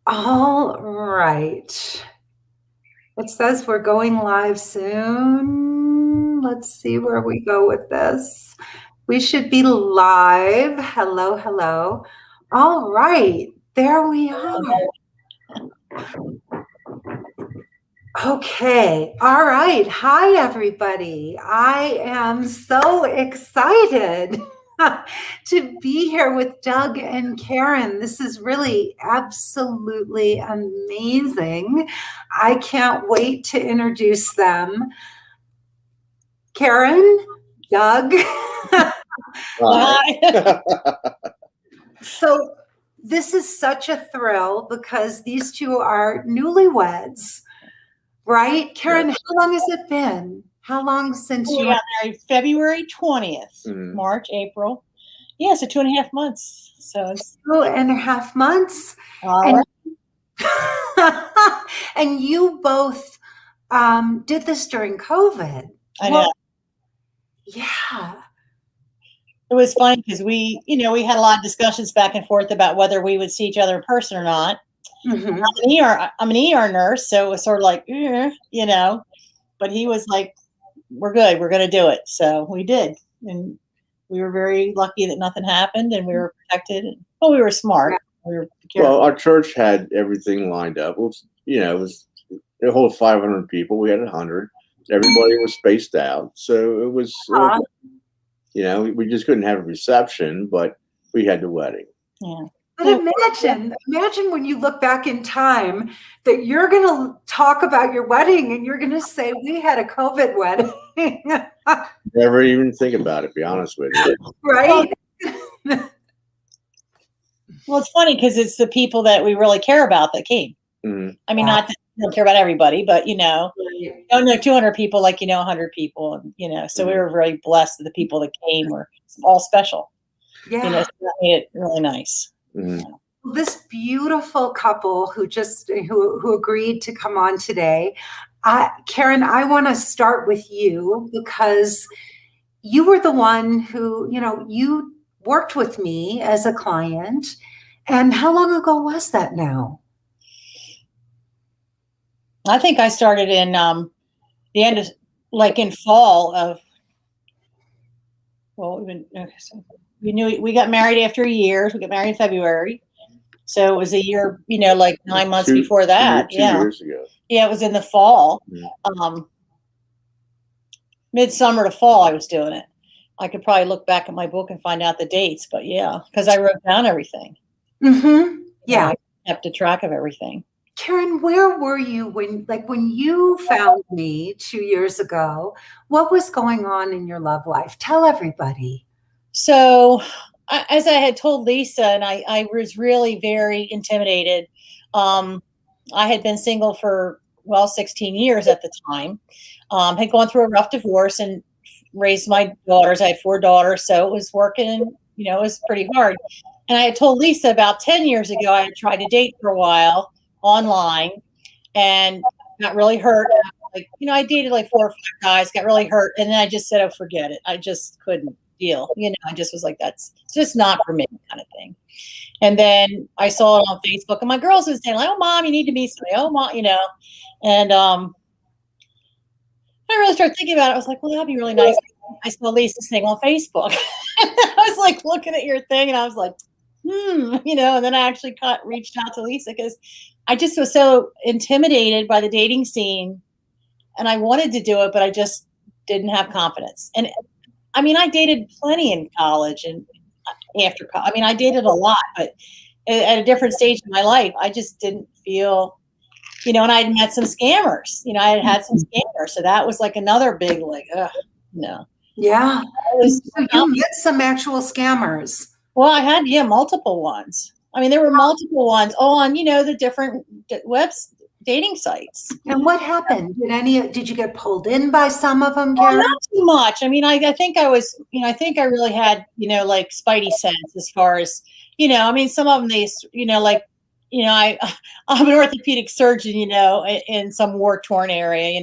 All right. It says we're going live soon. Let's see where we go with this. We should be live. Hello, hello. All right. There we are. Okay. All right. Hi, everybody. I am so excited to be here with Doug and Karen. This is really absolutely amazing. I can't wait to introduce them. Karen, Doug. Hi. So, this is such a thrill because these two are newlyweds. Right? Karen, Yes. how long has it been? How long since We you got married February 20th, Mm-hmm. March, April. Yeah, so 2.5 months. So it's 2.5 months? all right. And you both did this during COVID. I know. Yeah. It was funny because we had a lot of discussions back and forth about whether we would see each other in person or not. Mm-hmm. I'm an ER nurse, so it was sort of like, but he was like, we're good. We're going to do it. So we did. And we were very lucky that nothing happened and we were protected. Well, we were smart. We were careful. Well, our church had everything lined up. It was a whole 500 people. We had 100. Everybody was spaced out. So it was, we just couldn't have a reception, but we had the wedding. Yeah. But imagine when you look back in time that you're going to talk about your wedding and you're going to say, we had a COVID wedding. Never even think about it, be honest with you. Right? Well, it's funny because it's the people that we really care about that came. Mm-hmm. I mean, not that we don't care about everybody, but, you don't know 200 people like 100 people. And, so we were very blessed that the people that came were all special. Yeah. So that made it really nice. Mm-hmm. This beautiful couple who agreed to come on today, Karen, I want to start with you because you were the one who, you worked with me as a client. And how long ago was that now? I think I started in the end of, in fall of, we got married after a year. We got married in February. So it was a year, 9 months before that. 2 years ago. Yeah, it was in the fall. Mm-hmm. Midsummer to fall, I was doing it. I could probably look back at my book and find out the dates, but yeah, because I wrote down everything. Mm-hmm. Yeah. I kept a track of everything. Karen, where were you when you found me 2 years ago? What was going on in your love life? Tell everybody. So, as I had told Lisa, and I was really very intimidated. I had been single for 16 years at the time. Had gone through a rough divorce and raised my daughters. I had 4 daughters, so it was working. It was pretty hard. And I had told Lisa about 10 years ago I had tried to date for a while online and got really hurt. I dated 4 or 5 guys, got really hurt, and then I just said, "Oh, forget it. I just couldn't deal." I just was like, "That's just not for me," kind of thing. And then I saw it on Facebook, and my girls was saying, "Oh, Mom, you need to meet somebody." Oh, Mom, and I really started thinking about it. I was like, "Well, that'd be really nice." I saw Lisa's thing on Facebook. I was looking at your thing, and I was like, and then I actually reached out to Lisa because I just was so intimidated by the dating scene, and I wanted to do it, but I just didn't have confidence. And I mean, I dated plenty in college and after college. I mean, I dated a lot, but at a different stage in my life, I just didn't feel, and I had met some scammers. I had some scammers, so that was another big no. Yeah, you met some actual scammers. Well, I had multiple ones. I mean, there were multiple ones on the different dating sites. And what happened? Did you get pulled in by some of them, Karen? Well, not too much. I mean, I think I was, I think I really had, spidey sense as far as, I mean, some of them, I'm an orthopedic surgeon, in some war-torn area,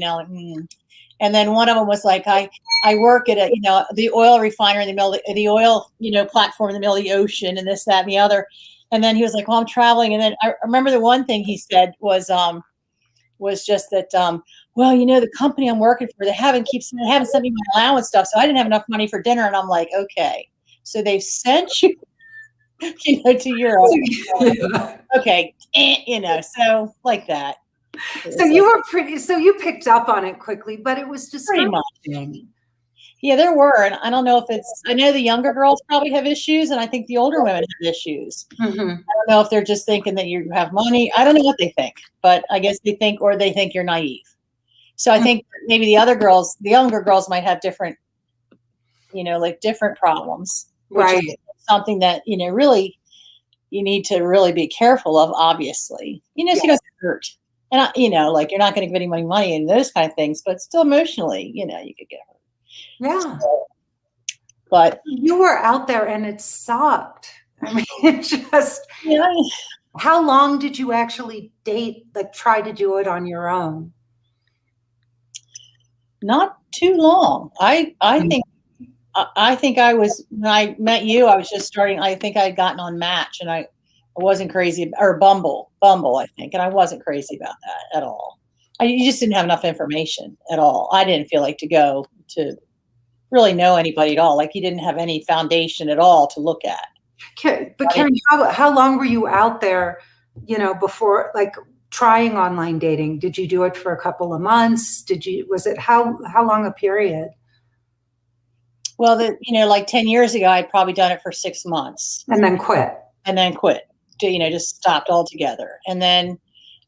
and then one of them was I work at the oil refinery in the middle of the oil, platform in the middle of the ocean and this, that, and the other. And then he was like, well, I'm traveling. And then I remember the one thing he said was just that, well, the company I'm working for, they haven't sent me my allowance stuff. So I didn't have enough money for dinner. And I'm like, okay, so they've sent you, to Europe. Okay. So like that. So you picked up on it quickly, but it was just pretty much. Yeah, there were. And I don't know if I know the younger girls probably have issues, and I think the older women have issues. Mm-hmm. I don't know if they're just thinking that you have money. I don't know what they think, but I guess they think you're naive. So I think maybe the younger girls might have different, like different problems. Right. Something that, really you need to really be careful of, obviously. So you don't get hurt. And, like you're not going to give anybody money and those kind of things, but still emotionally, you could get hurt. Yeah. So, but you were out there and it sucked. I mean, it just, how long did you actually date, like try to do it on your own? Not too long. I think I was, when I met you, I was just starting. I think I had gotten on Match, and I wasn't crazy, or Bumble, I think. And I wasn't crazy about that at all. You just didn't have enough information at all. I didn't feel like to go to really know anybody at all. Like you didn't have any foundation at all to look at. Okay. But Karen, how long were you out there, before, like, trying online dating? Did you do it for a couple of months? Was it how long a period? Well, like 10 years ago, I'd probably done it for 6 months. And then quit. Just stopped altogether. And then,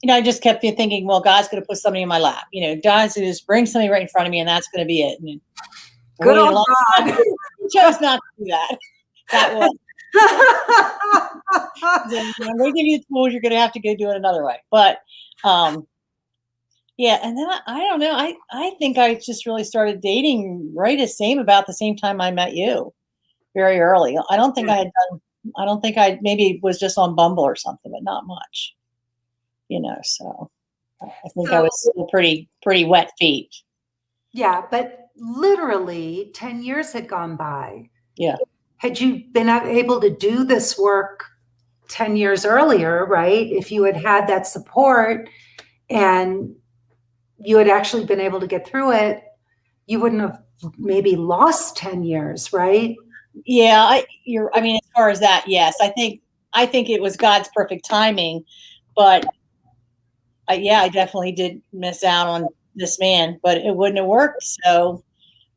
I just kept thinking, well, God's going to put somebody in my lap. God's going to just bring somebody right in front of me, and that's going to be it. And good old God. He chose not to do that. That was. When they give you the tools, you're going to have to go do it another way. But, yeah. And then I don't know. I think I just really started dating about the same time I met you, very early. I don't think I maybe was just on Bumble or something, but not much, so I think I was still pretty wet feet. Yeah. But literally 10 years had gone by. Yeah. Had you been able to do this work 10 years earlier, right? If you had had that support and you had actually been able to get through it, you wouldn't have maybe lost 10 years, right? Yeah, as far as that, yes. I think it was God's perfect timing, but I definitely did miss out on this man, but it wouldn't have worked. So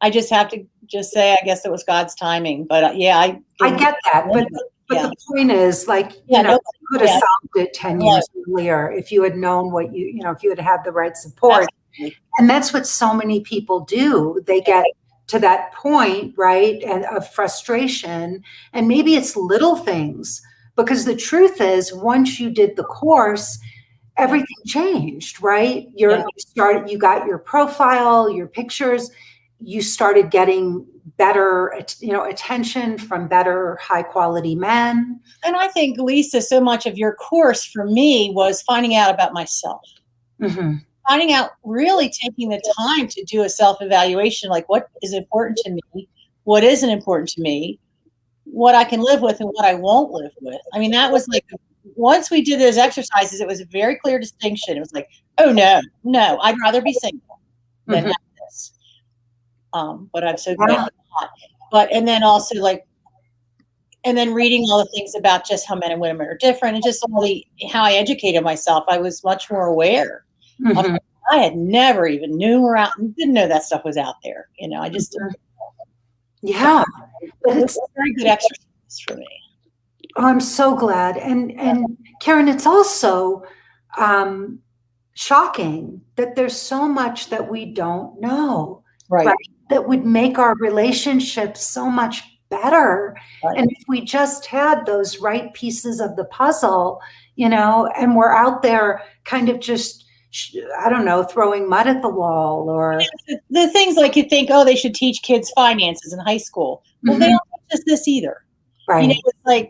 I just have to just say, I guess it was God's timing. But I get that. But the point is, like, you could have solved it 10 years earlier if you had known what if you had had the right support. Absolutely. And that's what so many people do. They get to that point, right, and of frustration. And maybe it's little things, because the truth is, once you did the course, everything changed, right? You got your profile, your pictures, you started getting better, attention from better, high quality men. And I think, Lisa, so much of your course for me was finding out about myself. Mm-hmm. Finding out, really taking the time to do a self-evaluation, like what is important to me, what isn't important to me, what I can live with and what I won't live with. I mean, that was like, once we did those exercises, it was a very clear distinction. It was like, oh no, I'd rather be single than have this. But I'm so glad not. But, and then also and then reading all the things about just how men and women are different, and just how I educated myself, I was much more aware. Mm-hmm. I had never even didn't know that stuff was out there. I just didn't. Yeah. It's a very good exercise for me. Oh, I'm so glad. And Karen, it's also shocking that there's so much that we don't know, right? That would make our relationships so much better. Right. And if we just had those right pieces of the puzzle, and we're out there kind of just, I don't know, throwing mud at the wall, or the things like you think, they should teach kids finances in high school. Well, they don't teach us this either. Right. It's like,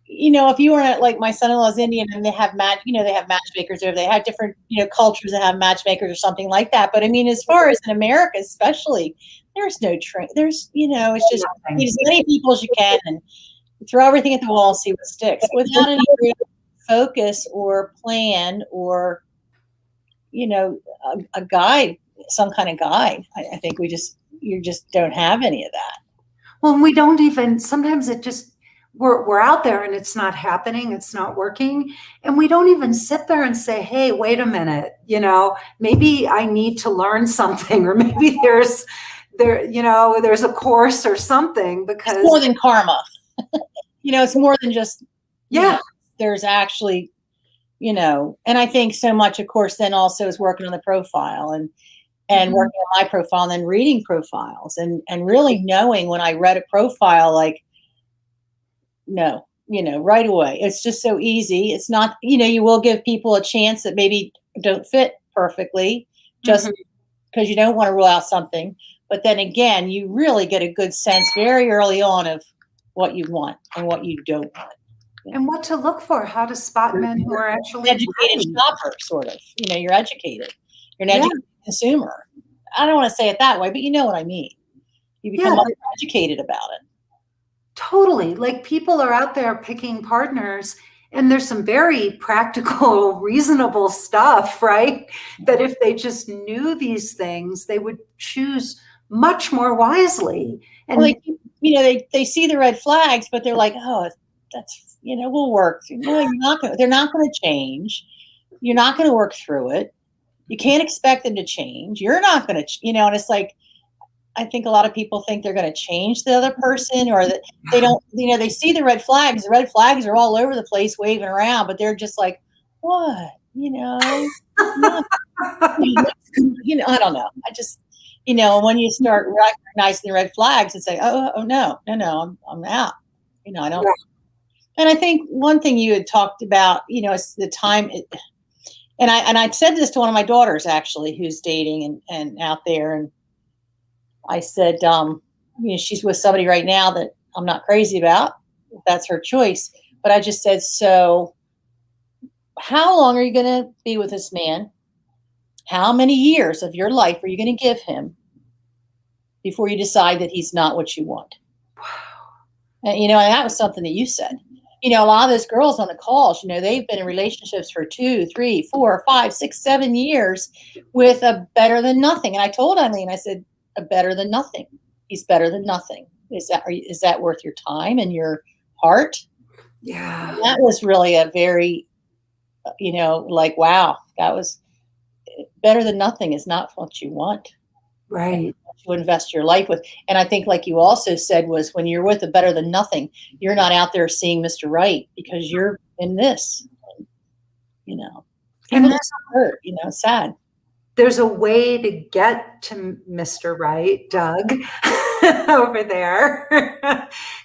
if you were like, my son-in-law's Indian, and they have they have matchmakers, or they have different, cultures that have matchmakers or something like that. But I mean, as far as in America, especially, there's no train. There's, it's just meet as many people as you can, and throw everything at the wall, see what sticks, without any real focus or plan or, a guide, some kind of guide. I think you just don't have any of that. Well, we don't even, sometimes it just, we're out there and it's not happening, it's not working. And we don't even sit there and say, hey, wait a minute, maybe I need to learn something, or maybe there's a course or something, because it's more than karma. It's more than just, yeah, there's actually, and I think so much, of course, then also is working on the profile and working on my profile, and then reading profiles and really knowing when I read a profile, like, no, right away. It's just so easy. It's not, you will give people a chance that maybe don't fit perfectly just because you don't want to rule out something. But then again, you really get a good sense very early on of what you want and what you don't want. And what to look for, how to spot men who are actually educated shopper, sort of. You're educated. You're an educated consumer. I don't want to say it that way, but you know what I mean. You become educated about it. Totally. Like, people are out there picking partners, and there's some very practical, reasonable stuff, right? That if they just knew these things, they would choose much more wisely. And they see the red flags, but they're like, oh, that's, we'll work. No, they're not going to change. You're not going to work through it. You can't expect them to change. You're not going to, and it's like, I think a lot of people think they're going to change the other person, or that they don't, they see the red flags. The red flags are all over the place waving around, but they're just like, what? I don't know. I just, when you start recognizing the red flags and say, oh no, I'm out. I don't. And I think one thing you had talked about, is the time. And I said this to one of my daughters, actually, who's dating and out there. And I said, she's with somebody right now that I'm not crazy about. That's her choice. But I just said, so how long are you going to be with this man? How many years of your life are you going to give him before you decide that he's not what you want? Wow. And that was something that you said. A lot of those girls on the calls, they've been in relationships for 2, 3, 4, 5, 6, 7 years with a better than nothing. And I told Eileen, I said, a better than nothing. He's better than nothing. Is that worth your time and your heart? Yeah. And that was really a very, like, wow, that was better than nothing is not what you want. Right. To invest your life with. And I think, like you also said, was when you're with a better than nothing, you're not out there seeing Mr. Right, because you're in this, and that's hurt, sad. There's a way to get to Mr. Right, Doug, over there,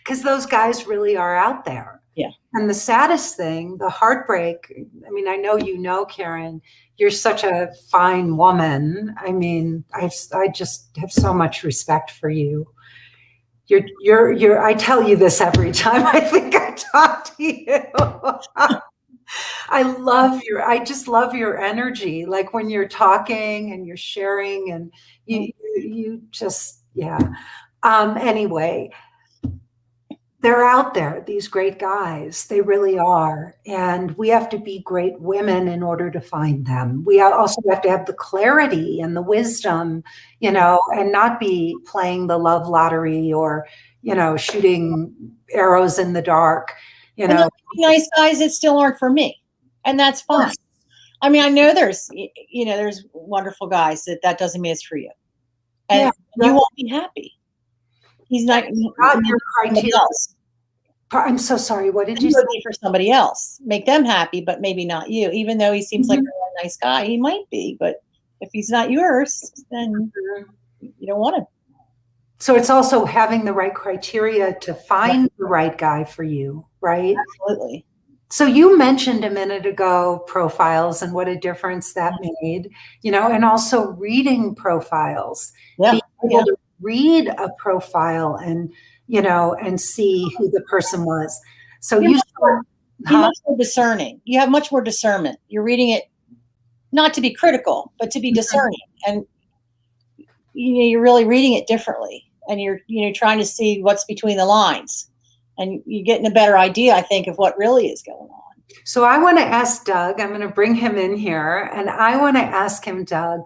because those guys really are out there. Yeah. And the saddest thing, the heartbreak, I mean, I know, Karen, you're such a fine woman. I mean, I just have so much respect for you. I tell you this every time I think I talk to you. I just love your energy. Like, when you're talking and you're sharing, and you just, anyway, they're out there, these great guys. They really are. And we have to be great women in order to find them. We also have to have the clarity and the wisdom, and not be playing the love lottery or, shooting arrows in the dark, Nice guys that still aren't for me. And that's fine. I mean, I know there's wonderful guys that doesn't mean it's for you. And you won't be happy. He's not your criteria. I'm so sorry. What did you say? For somebody else, make them happy, but maybe not you. Even though he seems like a really nice guy, he might be. But if he's not yours, then you don't want him. So it's also having the right criteria to find the right guy for you, right? Absolutely. So you mentioned a minute ago profiles and what a difference that made, and also reading profiles. Yeah. Being able to read a profile and, and see who the person was. So you're much more discerning. You have much more discernment. You're reading it not to be critical, but to be discerning. And you're really reading it differently. And you're trying to see what's between the lines. and you're getting a better idea, I think, of what really is going on. So I want to ask Doug, I'm going to bring him in here, and I want to ask him, Doug,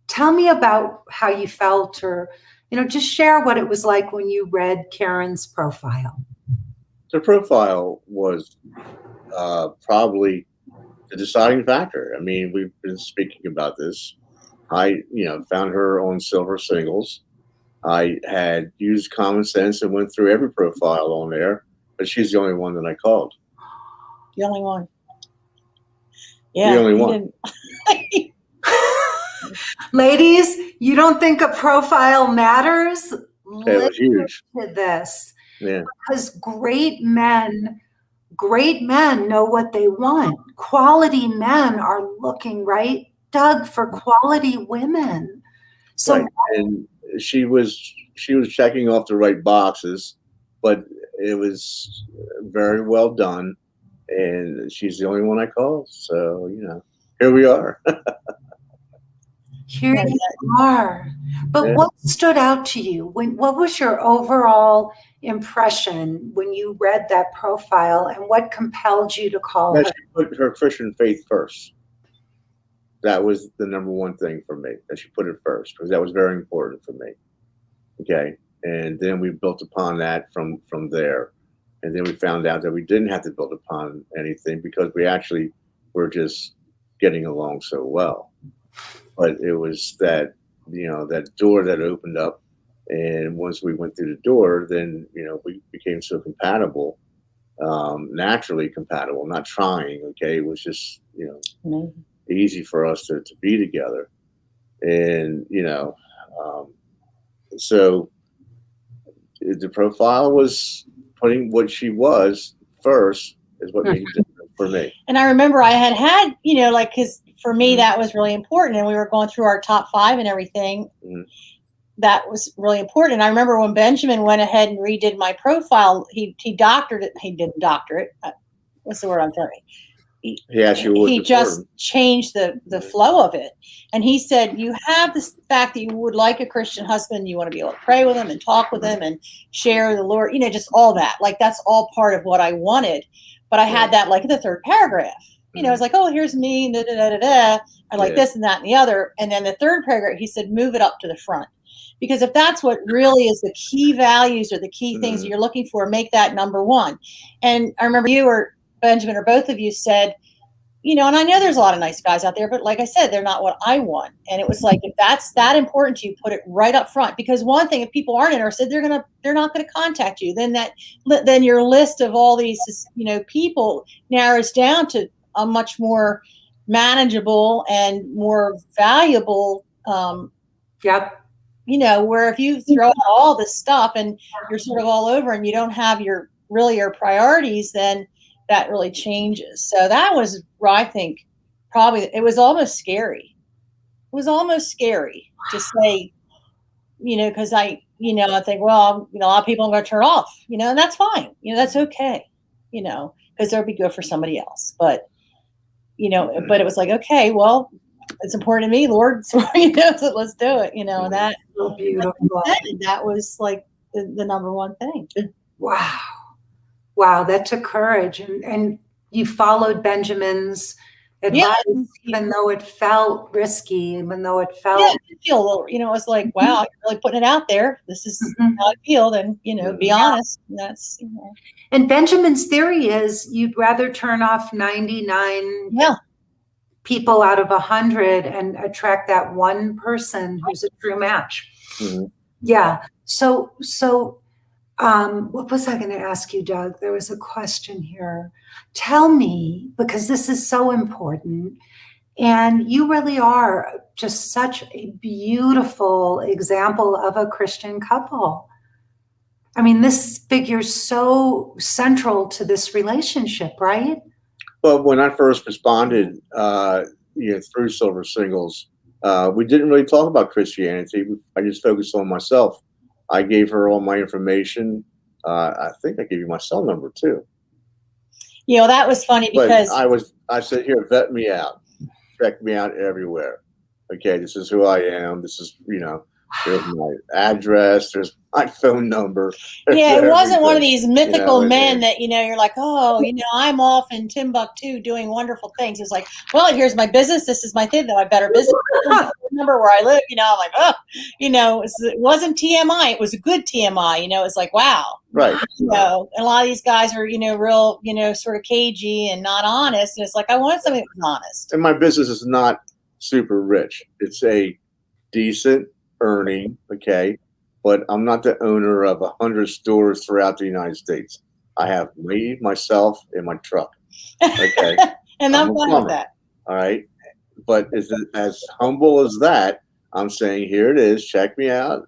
tell me about how you felt, or, just share what it was like when you read Karen's profile. The profile was probably the deciding factor. I mean, we've been speaking about this. I, found her on Silver Singles. I had used common sense and went through every profile on there, but she's the only one that I called. The only one. Yeah. The only one. Ladies, you don't think a profile matters? It was huge. To this. Yeah. Because great men know what they want. Quality men are looking, right, Doug, for quality women. So right. And she was checking off the right boxes, but it was very well done. And she's the only one I called. So, here we are. Here you are. But Yeah. what stood out to you? What was your overall impression when you read that profile, and what compelled you to call her? She put her Christian faith first. That was the number one thing for me, that she put it first, because that was very important for me. Okay. And then we built upon that from there. And then we found out that we didn't have to build upon anything, because we actually were just getting along so well. But it was that, that door that opened up. And once we went through the door, then, we became so compatible, naturally compatible, not trying. Okay. It was just, easy for us to be together. And, so the profile was putting what she was first is what made it different for me. And I remember I had, because for me, that was really important. And we were going through our top 5 and everything. Mm-hmm. That was really important. And I remember when Benjamin went ahead and redid my profile, he doctored it. He didn't doctor it. What's the word I'm trying? He just changed the flow of it. And he said, you have this fact that you would like a Christian husband. You want to be able to pray with him and talk with him and share the Lord, just all that. Like, that's all part of what I wanted. But I had that like in the 3rd paragraph. It was like, oh, here's me, da, da, da, da, da. I like this and that and the other. And then the 3rd paragraph, he said, move it up to the front. Because if that's what really is the key values or the key things you're looking for, make that number 1. And I remember you or Benjamin or both of you said, and I know there's a lot of nice guys out there, but like I said, they're not what I want. And it was like, if that's that important to you, put it right up front. Because one thing, if people aren't interested, they're not going to contact you. Then your list of all these, people narrows down to a much more manageable and more valuable. Where if you throw out all this stuff and you're sort of all over and you don't have your priorities, then that really changes. So that was, I think, probably, it was almost scary. It was almost scary to say, because I think, well, a lot of people are going to turn off, and that's fine. That's okay, because they'll be good for somebody else. But, but it was like, okay, well, it's important to me, Lord. So, so let's do it, and that, so beautiful. That was like the number one thing. Wow, that took courage. And you followed Benjamin's advice, even though it felt risky, even though it felt... Yeah, it feel a little, it was like, wow, I'm really putting it out there. This is how I feel. And, be honest. And that's, And Benjamin's theory is you'd rather turn off 99 people out of 100 and attract that one person who's a true match. Mm-hmm. Yeah. So what was I going to ask you, Doug? There was a question here. Tell me, because this is so important, and you really are just such a beautiful example of a Christian couple. I mean, this figures so central to this relationship, right? Well, when I first responded, through Silver Singles, we didn't really talk about Christianity. I just focused on myself. I gave her all my information. I think I gave you my cell number too. That was funny because I said, here, vet me out, check me out everywhere. Okay, this is who I am. This is, There's my address. There's my phone number. Yeah, it wasn't one of everything, these mythical men and- that, you're like, oh, I'm off in Timbuktu doing wonderful things. It's like, well, here's my business. This is my thing, my better business. Remember where I live, I'm like, oh, it wasn't TMI. It was a good TMI. It's like, wow. right. And a lot of these guys are, real, sort of cagey and not honest. And it's like, I wanted something that was honest. And my business is not super rich. It's a decent earning, okay, but I'm not the owner of 100 stores throughout the United States. I have me, myself, and my truck. Okay, And I'm a fine plumber, with that. all right. But is it as humble as that? I'm saying, here it is. Check me out,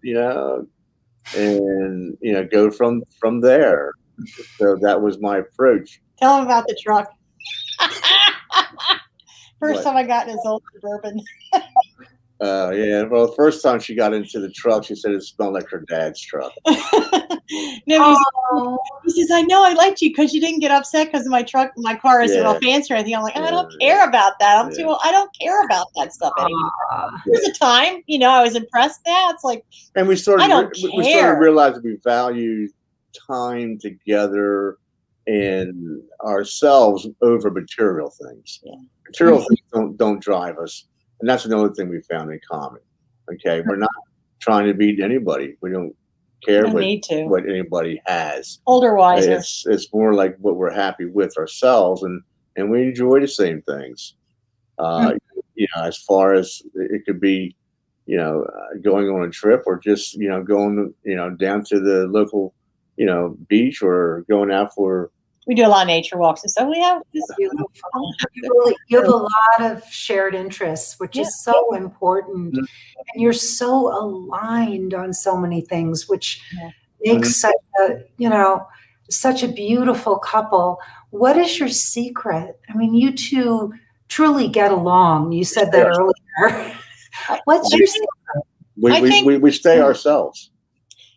and go from there. So that was my approach. Tell them about the truck. First What? time I got in his old Suburban. Yeah. Well, the first time she got into the truck, she said it smelled like her dad's truck. No, Oh, he says, I know I liked you because you didn't get upset because my car isn't Yeah. real fancy or anything. I'm like, I don't Yeah. care about that. I'm Yeah. too old. I don't care about that stuff anymore. aw. There's a time, I was impressed. Now it's like, And we started. I don't we care. started realizing we value time together and ourselves over material things. Yeah. Material things don't drive us, and that's another thing we found in common. Okay, we're not trying to beat anybody. We don't care no need to. what anybody has. Older, wiser. It's more like what we're happy with ourselves, and we enjoy the same things. As far as it could be, going on a trip or just going down to the local beach or going out for. We do a lot of nature walks and stuff. We have this Beautiful. You have a lot of shared interests, which is so important. Mhm. And you're so aligned on so many things, which Yeah. makes such a beautiful couple. What is your secret? I mean, you two truly get along. You said that earlier. What's your secret? I think- We stay ourselves.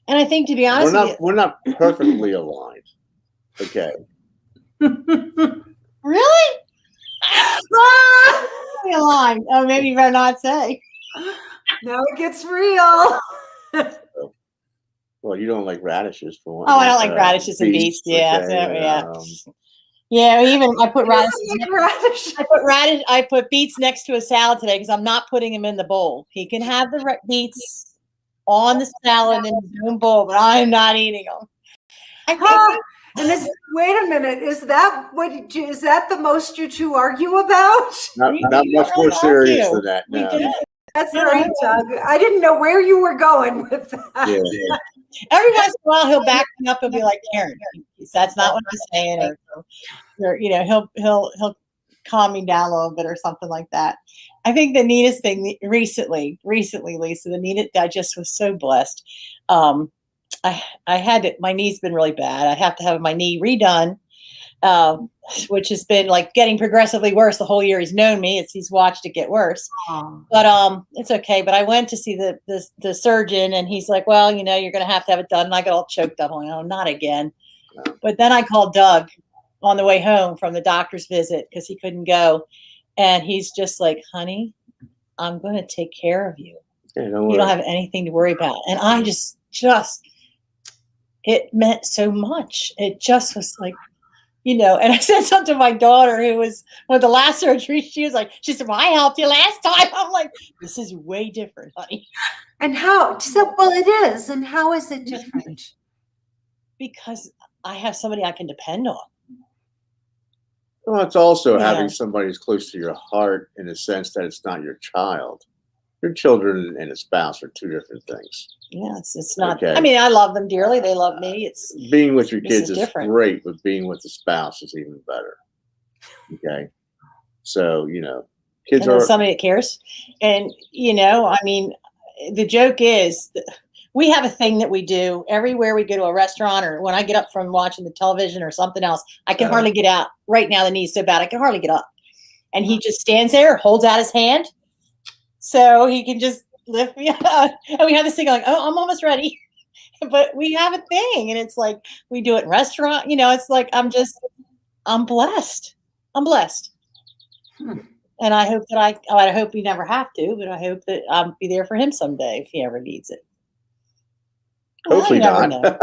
And I think, to be honest with We're not perfectly aligned. Okay. you, really? Be alive. Oh, maybe you better not say. Now it gets real. Well, you don't like radishes for one. Oh, I don't like radishes and beets. Yeah, okay, so, yeah. um, Yeah, even I put radishes. Like radish. I put beets next to a salad today because I'm not putting them in the bowl. He can have the beets on the salad in his own bowl, but I'm not eating them. I think And wait a minute, is that the most you two argue about? not We much don't more serious argue. than that. we No. do. That's Yeah. right, Doug. I didn't know where you were going with that. Yeah. Every once in a while, he'll back me up and be like, "Karen, that's not what I'm saying," or he'll calm me down a little bit or something like that. I think the neatest thing recently, Lisa, I just was so blessed. I had my knee's been really bad. I have to have my knee redone, which has been like getting progressively worse the whole year he's known me. He's watched it get worse, but it's okay. But I went to see the surgeon, and he's like, "Well, you're going to have it done." And I got all choked up. I'm like, "Oh, not again." But then I called Doug on the way home from the doctor's visit because he couldn't go, and he's just like, "Honey, I'm going to take care of you. Yeah, You don't have anything to worry about." And I just it meant so much. It just was like, and I said something to my daughter who was with the last surgery. She said, "Well, I helped you last time." I'm like, "This is way different, honey." And how? She said, well, it is. And how is it different? Because I have somebody I can depend on. Well, it's also Yeah. having somebody who's close to your heart in the sense that it's not your child. Your children and a spouse are two different things. Yeah, it's not. Okay. I mean, I love them dearly. They love me. It's Being with your This kids is is different. great, but being with the spouse is even better. Okay. So, kids and then are. somebody that cares. And I mean, the joke is we have a thing that we do everywhere we go to a restaurant or when I get up from watching the television or something else. I can hardly get out. Right now the knee's so bad I can hardly get up. And he just stands there, holds out his hand so he can just lift me up. And we have this thing like, "Oh, I'm almost ready." But we have a thing, and it's like we do it in restaurant. It's like I'm blessed. I'm blessed. And I hope that I hope we never have to, but I hope that I'll be there for him someday if he ever needs it. Well, Hopefully you never not. know.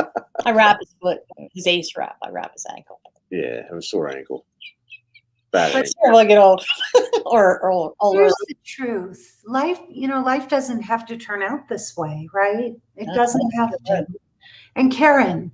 I wrap his foot, his ace wrap. I wrap his ankle. Yeah, I have a sore ankle. Bad Let's ankle. never get old or older. Here's the truth. Life doesn't have to turn out this way, right? It doesn't have to. And Karen,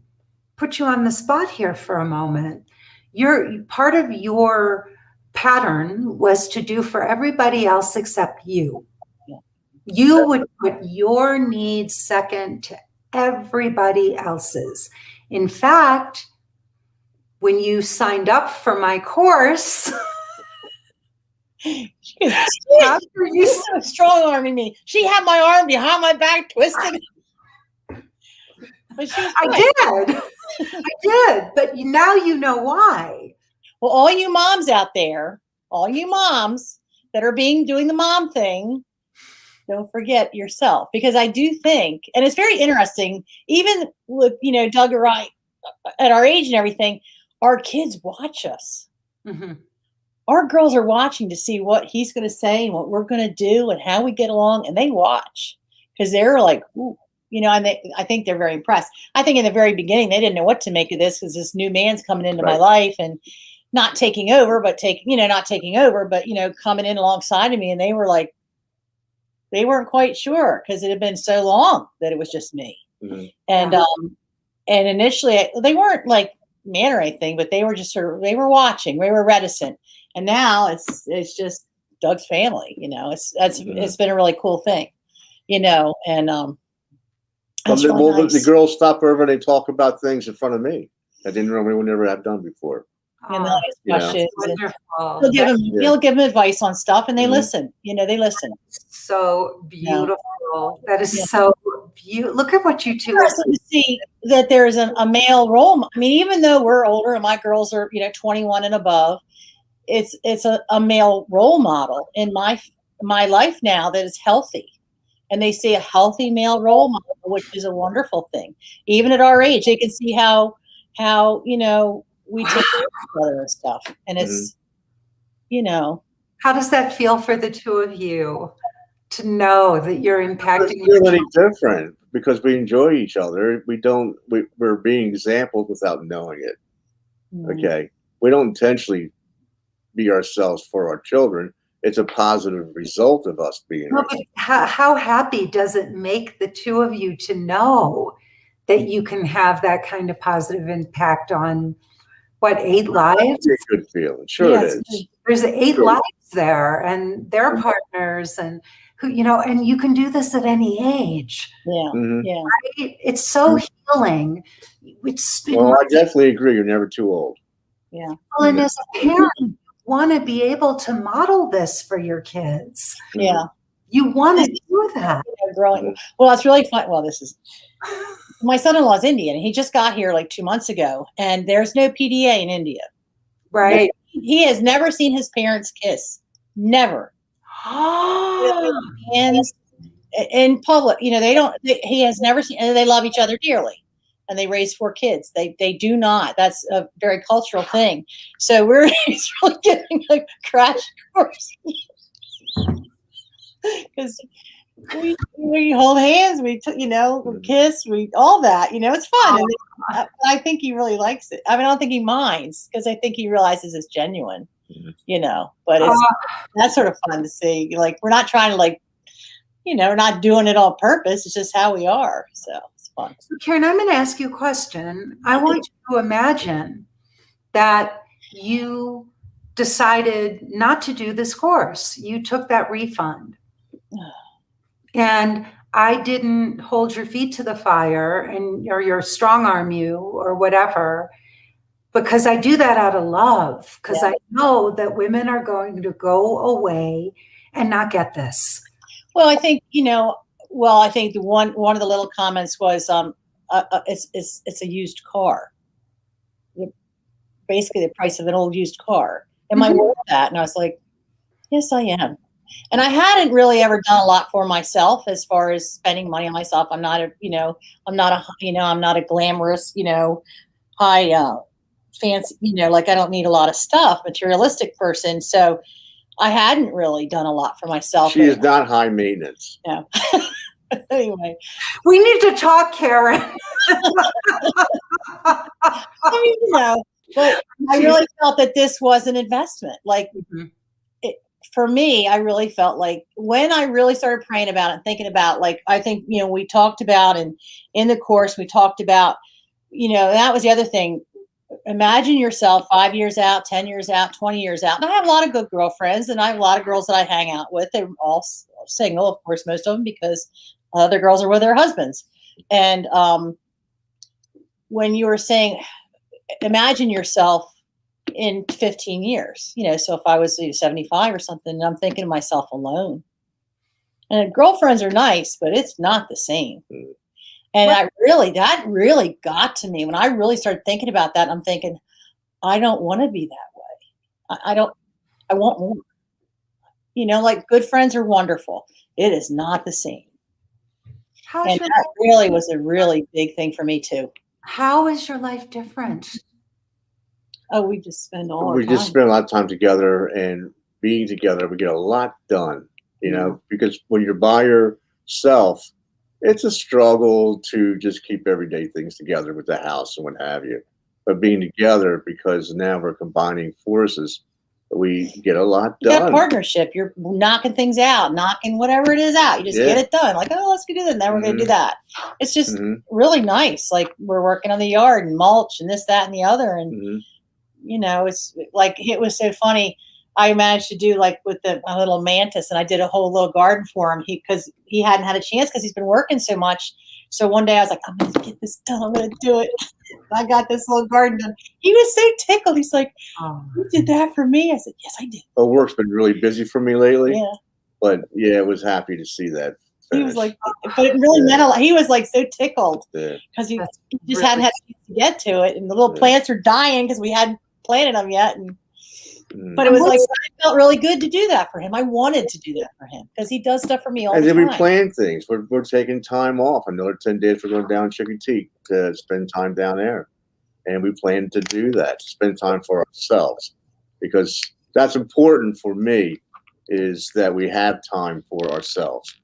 put you on the spot here for a moment. You're part of your pattern was to do for everybody else except you. Yeah. You would put your needs second to everybody else's. In fact, when you signed up for my course, after you She's so strong arming me. She had my arm behind my back twisted. But I did. I did. But now you know why. Well, all you moms out there, all you moms that are doing the mom thing, don't forget yourself. Because I do think, and it's very interesting, even with, Doug or I at our age and everything, our kids watch us. Mm-hmm. Our girls are watching to see what he's going to say and what we're going to do and how we get along. And they watch because they're like, ooh, and I think they're very impressed. I think in the very beginning, they didn't know what to make of this because this new man's coming into my life and not taking over, but coming in alongside of me. And they were like, they weren't quite sure because it had been so long that it was just me. Mm-hmm. And initially they weren't like mad or anything, but they were just they were watching, they were reticent. And now it's just Doug's family, it's been a really cool thing, and Well, really nice. The girls stop over and they talk about things in front of me that they normally would never have done before. And they'll ask questions. Wonderful. He'll give them advice on stuff, and they listen. They listen. So beautiful. That is so beautiful. Look at what you two. To see that there is a male role. I mean, even though we're older and my girls are 21 and above, it's a male role model in my life now that is healthy. And they see a healthy male role model, which is a wonderful thing. Even at our age, they can see how we take care of each other and stuff. And it's, How does that feel for the two of you to know that you're impacting? It's really different because we enjoy each other. We're being examples without knowing it. Mm-hmm. Okay. We don't intentionally be ourselves for our children. It's a positive result of us being. No, but how happy does it make the two of you to know that you can have that kind of positive impact on 8 lives? It's a good feeling. Sure, yes, it is. There's 8 lives there, and their partners, and who and you can do this at any age. Yeah, yeah. Right? It's so healing. Well, I definitely agree. You're never too old. Yeah. Well, and as a parent, you want to be able to model this for your kids. Yeah. You want to do that. Growing. Well, it's really fun. Well, this is my son-in-law's Indian. He just got here like 2 months ago, and there's no PDA in India. Right. He has never seen his parents kiss. Never. Hands in public. They don't. He has never seen, and they love each other dearly. And they raise 4 kids. They do not. That's a very cultural thing. So he's really getting a crash course. Because we hold hands, we kiss, we all that. It's fun. And I think he really likes it. I mean, I don't think he minds because I think he realizes it's genuine. But that's sort of fun to see. Like, we're not trying to we're not doing it on purpose. It's just how we are. So. So Karen, I'm going to ask you a question. I want you to imagine that you decided not to do this course. You took that refund. And I didn't hold your feet to the fire or your strong arm you or whatever, because I do that out of love, because I know that women are going to go away and not get this. Well, I think, I think one of the little comments was, it's a used car. Basically, the price of an old used car. Am I worth that? And I was like, yes, I am. And I hadn't really ever done a lot for myself as far as spending money on myself. I'm not a glamorous, high fancy, I don't need a lot of stuff, materialistic person. So I hadn't really done a lot for myself. She is not high maintenance. No. Anyway, We need to talk, Karen. I mean, but I really felt that this was an investment. Like, for me, I really felt like when I really started praying about it and thinking about, like, I think, we talked about, and in the course, we talked about, that was the other thing. Imagine yourself 5 years out, 10 years out, 20 years out. And I have a lot of good girlfriends, and I have a lot of girls that I hang out with. They're all single, of course, most of them, because other girls are with their husbands. And when you were saying, imagine yourself in 15 years, so if I was 75 or something, I'm thinking to myself alone. And girlfriends are nice, but it's not the same. And that really got to me when I really started thinking about that. I'm thinking, I don't want to be that way. I want more. Like, good friends are wonderful. It is not the same. And that really was a really big thing for me too. How is your life different? Oh, we just spend all We just spend a lot of time together, and being together, we get a lot done, because when you're by yourself, it's a struggle to just keep everyday things together with the house and what have you. But being together, because now we're combining forces, we get a lot done. That partnership, you're knocking things out, knocking whatever it is out. You just get it done. Like, oh, let's go do that. And then we're going to do that. It's just really nice. Like, we're working on the yard and mulch and this, that, and the other. And, it's like, it was so funny. I managed to do, like, with my little mantis, and I did a whole little garden for him because he hadn't had a chance because he's been working so much. So one day I was like, I'm going to get this done. I'm going to do it. I got this little garden done. He was so tickled. He's like, you did that for me? I said, yes, I did. Well, work's been really busy for me lately. Yeah. But, I was happy to see that finish. He was like, but it really meant a lot. He was, like, so tickled because he just hadn't had a chance to get to it. And the little plants are dying because we hadn't planted them yet. But it was like, I felt really good to do that for him. I wanted to do that for him because he does stuff for me all the time. And then we plan things. We're taking time off. Another 10 days we're going down Chickatee to spend time down there. And we plan to do that, to spend time for ourselves. Because that's important for me, is that we have time for ourselves.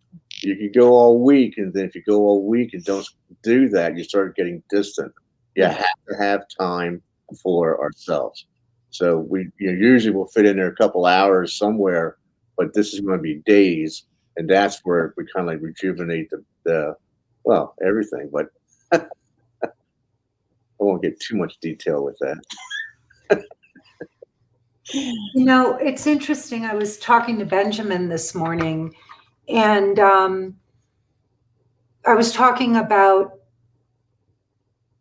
You can go all week, and then if you go all week and don't do that, you start getting distant. You have to have time for ourselves. So we usually will fit in there a couple hours somewhere, but this is going to be days, and that's where we kind of like rejuvenate everything. But I won't get too much detail with that. It's interesting. I was talking to Benjamin this morning, and I was talking about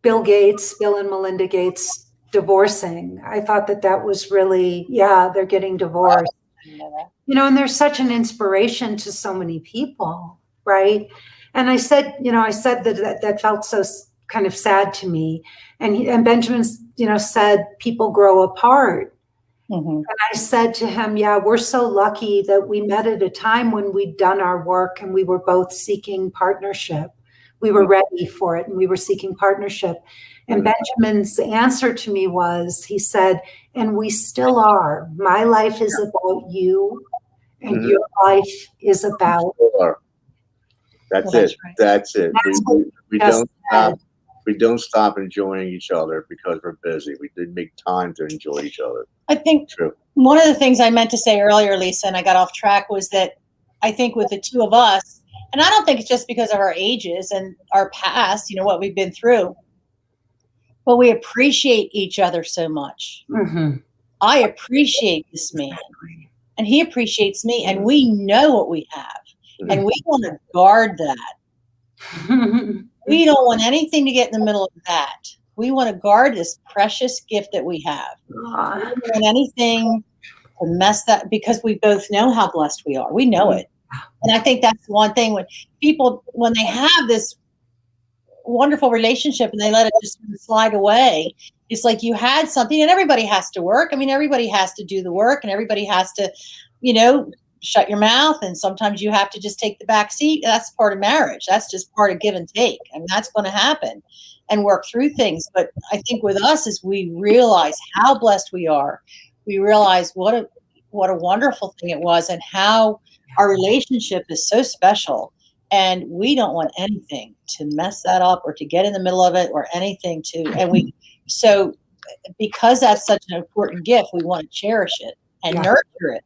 Bill and Melinda Gates divorcing. I thought that was really, they're getting divorced. And they're such an inspiration to so many people, right? And I said that felt so kind of sad to me. And Benjamin, said people grow apart. And I said to him, we're so lucky that we met at a time when we'd done our work and we were both seeking partnership. We were ready for it and we were seeking partnership. And Benjamin's answer to me was, he said, and we still are. My life is about you, and your life is about. That's it. Right. That's it. We don't stop. We don't stop enjoying each other because we're busy. We did make time to enjoy each other. I think one of the things I meant to say earlier, Lisa, and I got off track, was that I think with the two of us, and I don't think it's just because of our ages and our past, what we've been through, but we appreciate each other so much. I appreciate this man, and he appreciates me, and we know what we have, and we want to guard that. We don't want anything to get in the middle of that. We want to guard this precious gift that we have. We don't want anything to mess that, because we both know how blessed we are. We know it. And I think that's one thing when people, when they have this wonderful relationship and they let it just slide away, it's like you had something, and everybody has to work. I mean, everybody has to do the work, and everybody has to, shut your mouth. And sometimes you have to just take the back seat. That's part of marriage. That's just part of give and take. And that's going to happen, and work through things. But I think with us, as we realize how blessed we are, we realize what what a wonderful thing it was, and how our relationship is so special. And we don't want anything to mess that up or to get in the middle of it or anything to, so because that's such an important gift, we want to cherish it and nurture it,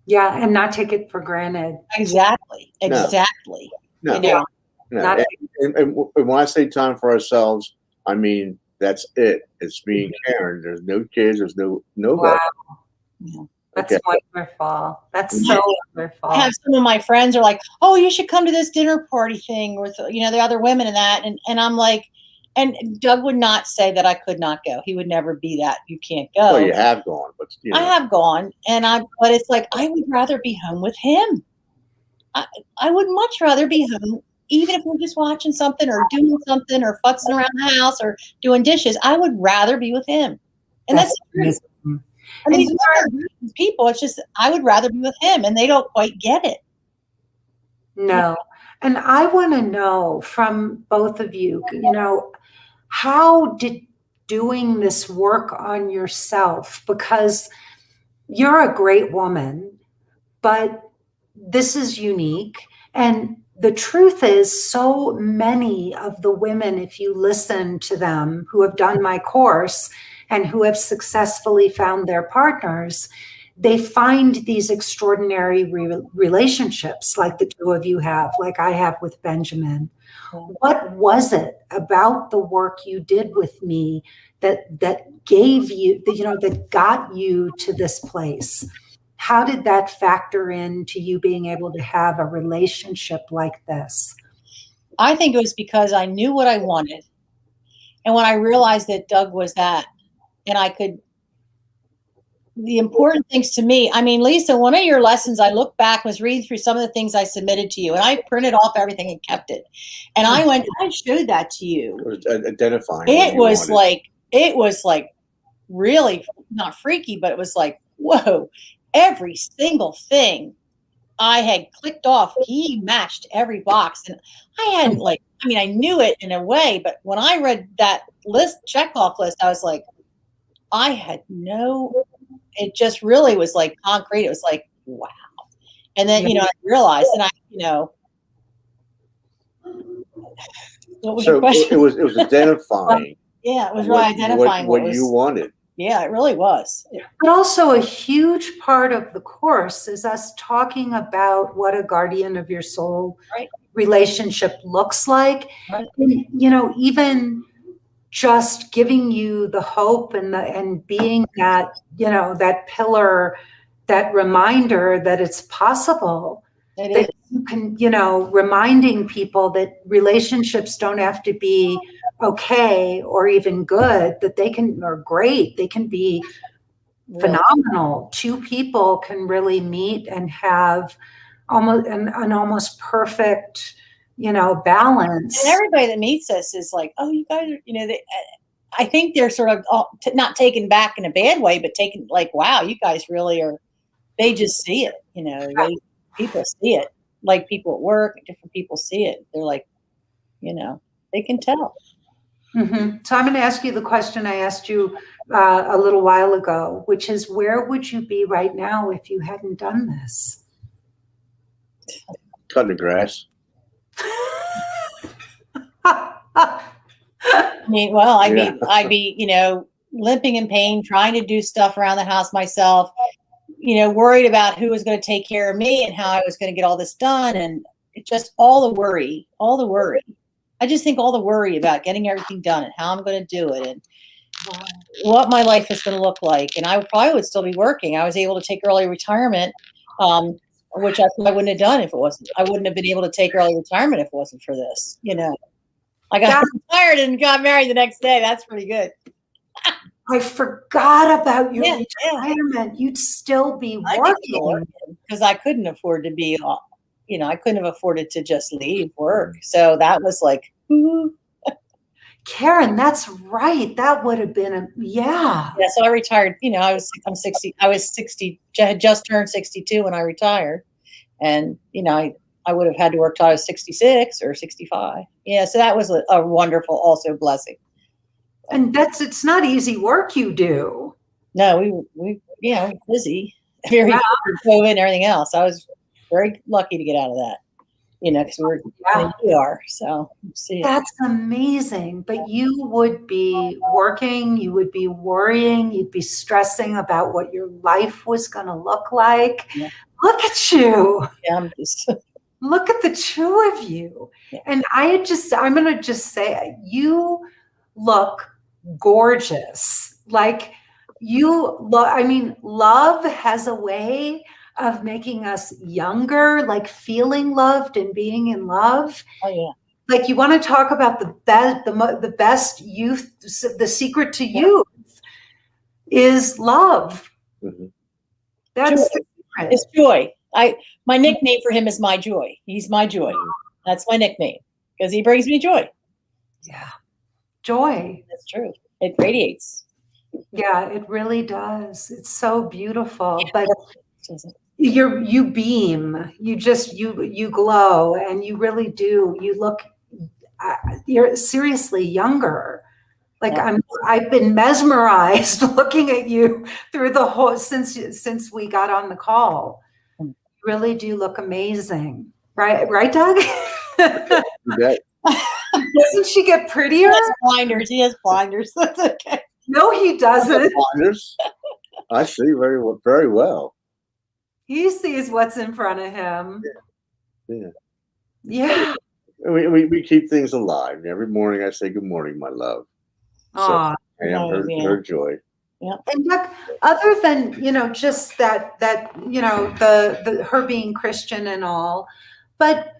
Yeah, and not take it for granted. Exactly. No. No. And when I say time for ourselves, I mean, that's it. It's me and Karen. There's no kids. There's nobody. Wow. Yeah. That's wonderful. That's so wonderful. I have some of my friends are like, oh, you should come to this dinner party thing with, the other women and that. And I'm like, and Doug would not say that I could not go. He would never be that. You can't go. Well, you have gone, but I have gone, but it's like, I would rather be home with him. I would much rather be home, even if we're just watching something or doing something or futzing around the house or doing dishes. I would rather be with him. And that's amazing. And these people, it's just, I would rather be with him, and they don't quite get it. No. And I want to know from both of you, how did doing this work on yourself, because you're a great woman, but this is unique. And the truth is, so many of the women, if you listen to them who have done my course and who have successfully found their partners, they find these extraordinary relationships like the two of you have, like I have with Benjamin. What was it about the work you did with me that gave you, that got you to this place? How did that factor into you being able to have a relationship like this? I think it was because I knew what I wanted. And when I realized that Doug was that, and the important things to me, Lisa, one of your lessons, I looked back, was reading through some of the things I submitted to you, and I printed off everything and kept it. And I showed that to you. It was identifying. It was like really not freaky, but it was like, whoa, every single thing I had clicked off, he matched every box. And I hadn't I knew it in a way, but when I read that checkoff list, I was like, I had it just really was like concrete. It was like, wow. And then, I realized, and what was your question? It was identifying. Yeah, it was really identifying what you wanted. Yeah, it really was. But also a huge part of the course is us talking about what a guardian of your soul relationship looks like. Right. And, even just giving you the hope and being that, that pillar, that reminder that it's possible. That you can, reminding people that relationships don't have to be okay or even good, that they can, or great, they can be phenomenal. Two people can really meet and have almost an almost perfect, balance. And everybody that meets us is like, oh, you guys are, I think they're sort of not taken back in a bad way, but taken like, wow, you guys really are, they just see it, people see it, like people at work, different people see it. They're like, they can tell. Mm-hmm. So I'm going to ask you the question I asked you a little while ago, which is, where would you be right now if you hadn't done this? Cutting the grass. I'd be, limping in pain, trying to do stuff around the house myself, worried about who was going to take care of me and how I was going to get all this done. And just all the worry. I just think all the worry about getting everything done and how I'm going to do it and what my life is going to look like. And I probably would still be working. I was able to take early retirement, which I wouldn't have done I wouldn't have been able to take early retirement if it wasn't for this, I got retired and got married the next day. That's pretty good. I forgot about your retirement. You'd still be working. Because I couldn't afford to be, I couldn't have afforded to just leave work. So that was like, ooh. Karen, that's right. That would have been Yeah, so I retired, I was 60, had just turned 62 when I retired. And, I would have had to work till I was 66 or 65. Yeah, so that was a wonderful also blessing. And it's not easy work you do. No, we busy, very Yeah. busy with COVID and everything else. I was very lucky to get out of that, because we were Yeah. in the ER. So see, That's amazing. But you would be working, you would be worrying, you'd be stressing about what your life was going to look like. Yeah. Look at you. yeah, I'm just Look at the two of you. Yeah. And I'm going to just say, you look gorgeous. Like I mean, love has a way of making us younger, like feeling loved and being in love. oh yeah. Like, you want to talk about the best youth, the secret to youth is love. Mhm. That's Joy. the secret. It's Joy. My nickname for him is My Joy. He's my joy. That's my nickname because he brings me joy. Yeah. Joy. That's true. It radiates. Yeah, it really does. It's so beautiful. But Doesn't it? you beam. You glow, and you really do. You look. You're seriously younger. Like, Yeah. I've been mesmerized looking at you through the whole since we got on the call. You really do look amazing, right, Doug? That- Doesn't she get He prettier? has blinders. He has blinders. That's okay. No, he doesn't. I see very well. He sees what's in front of him. Yeah. Yeah. We keep things alive. Every morning I say, good morning, my love. So Aw. I am Oh, yeah. her joy. And Doug, other than, just that the her being Christian and all, but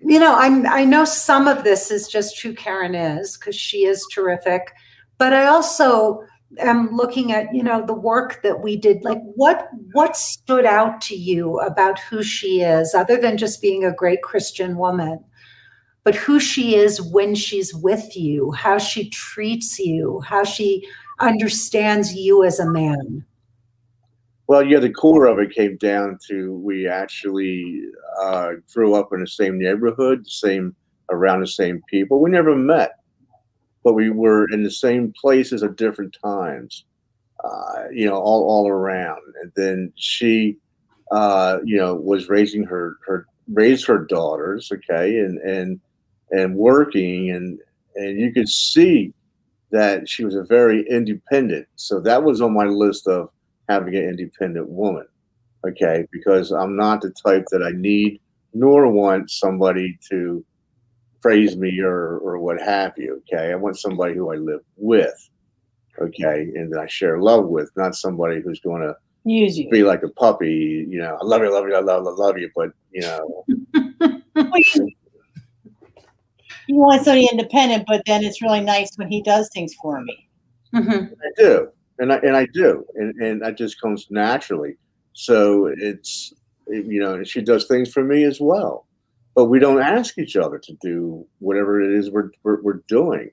I know some of this is just who Karen is, because she is terrific. But I also am looking at, the work that we did. Like, what stood out to you about who she is, other than just being a great Christian woman, but who she is when she's with you, how she treats you, how she understands you as a man. Well, yeah, the core of it came down to we actually grew up in the same neighborhood, around the same people. We never met, but we were in the same places at different times, all around. And then she, was raised her daughters, okay, and working, and you could see that she was a very independent. So that was on my list of having an independent woman, okay, because I'm not the type that I need nor want somebody to praise me or what have you, okay. I want somebody who I live with, okay, and that I share love with, not somebody who's going to Use you. be like a puppy, I love you, I love you, but You want somebody independent, but then it's really nice when he does things for me. Mhm. I do, and I do, and that just comes naturally. So it's she does things for me as well, but we don't ask each other to do whatever it is we're doing.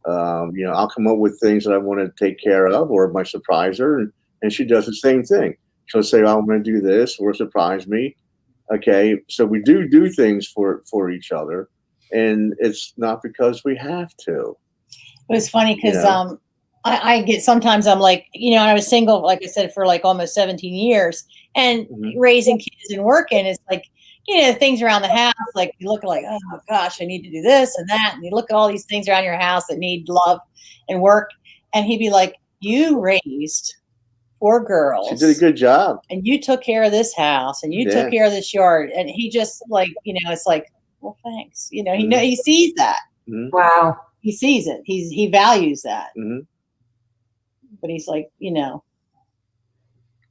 I'll come up with things that I want to take care of, or I might surprise her, and she does the same thing. She'll say, oh, "I'm going to do this," or surprise me. Okay, so we do things for each other, and it's not because we have to. It was funny because Yeah. I get sometimes I'm like, I was single, like I said, for like almost 17 years, and Mhm. raising kids and working, it's like, things around the house, like you look like, oh gosh, I need to do this and that, and you look at all these things around your house that need love and work, and he'd be like, you raised 4 girls. She did a good job. And you took care of this house, and you took Yeah. care of this yard, and he just like, it's like, well, thanks. Mhm. He sees that. Wow. He sees it. He values that. Hmm. But he's like,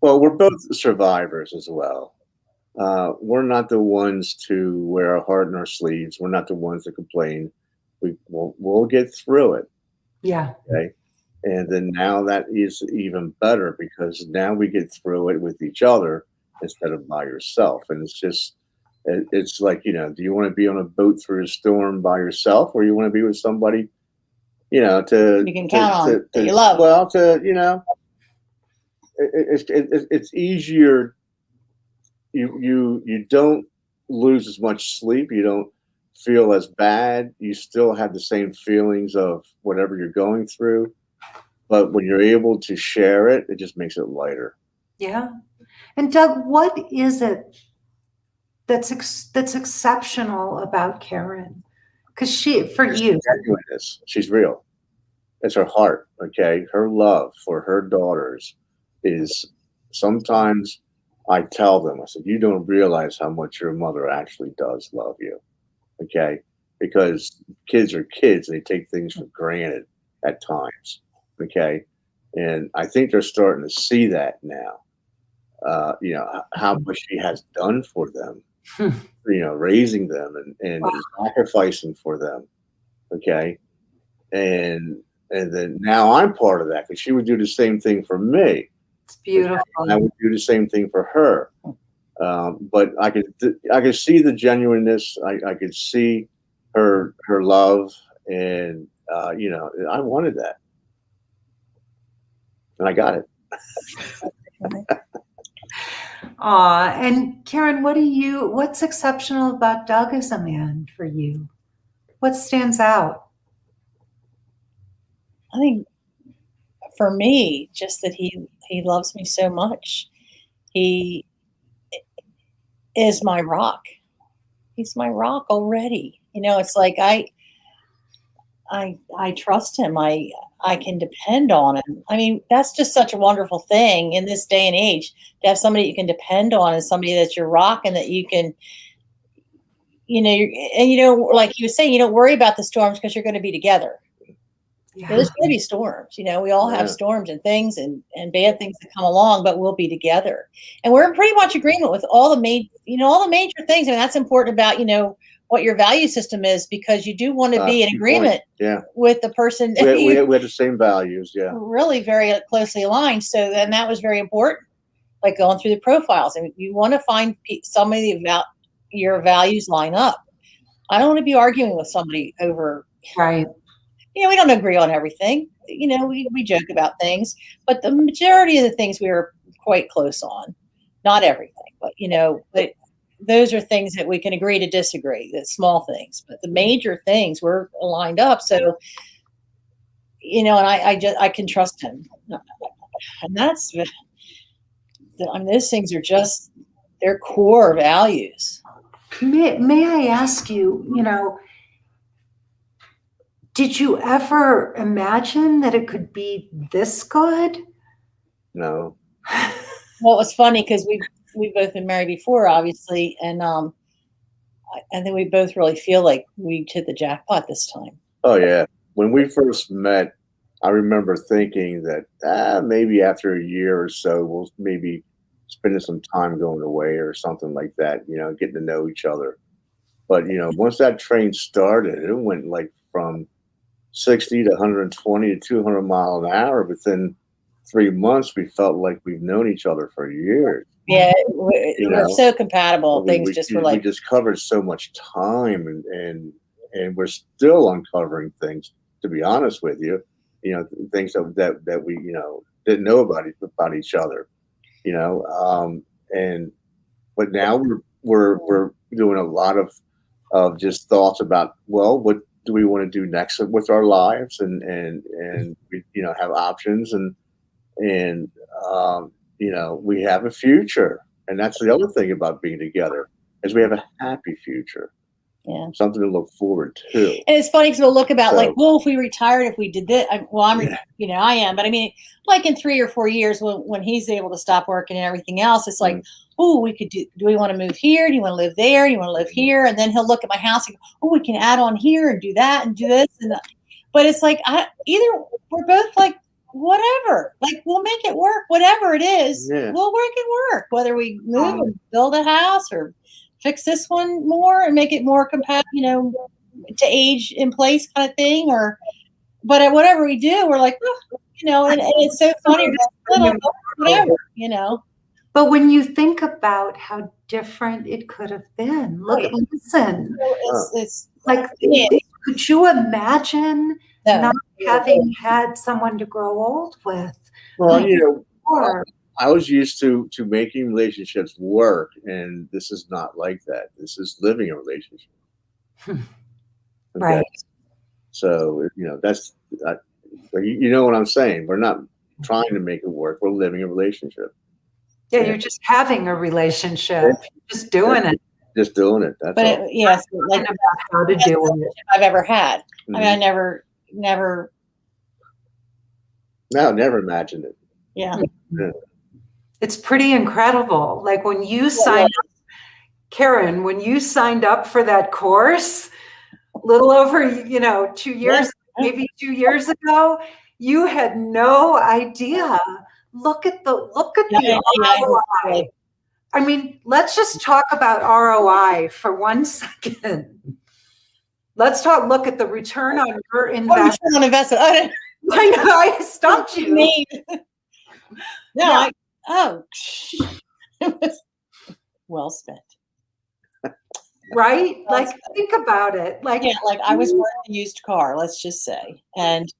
Well, we're both survivors as well. We're not the ones to wear our heart in our sleeves. We're not the ones to complain. We'll get through it. Yeah. Okay. And then now that is even better because now we get through it with each other instead of by yourself. And it's like, do you want to be on a boat through a storm by yourself, or you want to be with somebody, to you can count on that you love. Well, it's easier. You don't lose as much sleep. You don't feel as bad. You still have the same feelings of whatever you're going through, but when you're able to share it, it just makes it lighter. Yeah. And Doug, what is it that's exceptional about Karen? Because for you, Genuineness. She's real. It's her heart. Okay, her love for her daughters is, sometimes I tell them, I said, you don't realize how much your mother actually does love you. Okay, because kids are kids, they take things for granted at times. Okay, and I think they're starting to see that now. How much she has done for them, raising them and Wow. sacrificing for them. Okay. And then now I'm part of that, because she would do the same thing for me. It's beautiful. I would do the same thing for her. But I could see the genuineness. I could see her love, and I wanted that, and I got it. Aw, and Karen, what's exceptional about Doug as a man for you? What stands out? I think for me, just that he loves me so much. He is my rock. He's my rock already. It's like I trust him. I can depend on him. I mean, that's just such a wonderful thing in this day and age, to have somebody you can depend on, and somebody that's your rock, and that you can, like you were saying, you don't worry about the storms because you're going to be together. Yeah. There's going to be storms. We all have storms and things and bad things that come along, but we'll be together. And we're in pretty much agreement with all the major things. And that's important about, what your value system is, because you do want to be in agreement with the person. We had the same values. Yeah. Really very closely aligned. So then that was very important, like going through the profiles. And you want to find somebody about your values line up. I don't want to be arguing with somebody over. Right. We don't agree on everything. We joke about things, but the majority of the things we are quite close on. Not everything, but those are things that we can agree to disagree, the small things, but the major things we're aligned up. So, and I can trust him. And that's, those things are just their core values. May I ask you, did you ever imagine that it could be this good? No. Well, it was funny because we've both been married before, obviously, and I think we both really feel like we hit the jackpot this time. Oh yeah. When we first met, I remember thinking that maybe after a year or so, we'll maybe spending some time going away or something like that, getting to know each other. But once that train started, it went like from 60 to 120 to 200 mile an hour. Within 3 months, we felt like we've known each other for years. Yeah, we're so compatible. We just covered so much time, and we're still uncovering things. To be honest with you, things that we didn't know about each other. But now we're doing a lot of just thoughts about, well, what do we want to do next with our lives, and we have options, and we have a future. And that's the other thing about being together, is we have a happy future. Yeah. Something to look forward to. And it's funny because we'll look about if we retired, if we did this, I am, but I mean, like in 3 or 4 years when he's able to stop working and everything else, it's like, we could do we want to move here? Do you want to live there? Do you want to live here? And then he'll look at my house and go, we can add on here and do that and do this. But it's like, either we're both like, whatever, like we'll make it work, whatever it is, we'll make it work, whether we move and build a house or fix this one more and make it more compatible, to age in place kind of thing, but at whatever we do, we're like, and it's so funny, whatever. But when you think about how different it could have been, listen, it's like, could you imagine not having had someone to grow old with? Well, I was used to making relationships work, and this is not like that. This is living a relationship. Right. So that's But you know what I'm saying? We're not trying to make it work. We're living a relationship. Yeah, Yeah. you're just having a relationship, just doing it. Just doing it. That's But all. yes, like About how to do it. I've ever had. I mean, I Mhm. never. No, never imagined it. Yeah. It's pretty incredible. Like when you Yeah, signed up, Karen, when you signed up for that course, a little over, 2 years, Yeah. maybe 2 years ago, you had no idea. Look at the Yeah, ROI. I mean, let's just talk about ROI for 1 second. Look at the return on your Oh, investment. return on investment. I didn't I know, I stumped you. mean. No, Yeah. it was well spent. Right? Like, think about it. Like, Yeah, like I was worth a used car, let's just say. And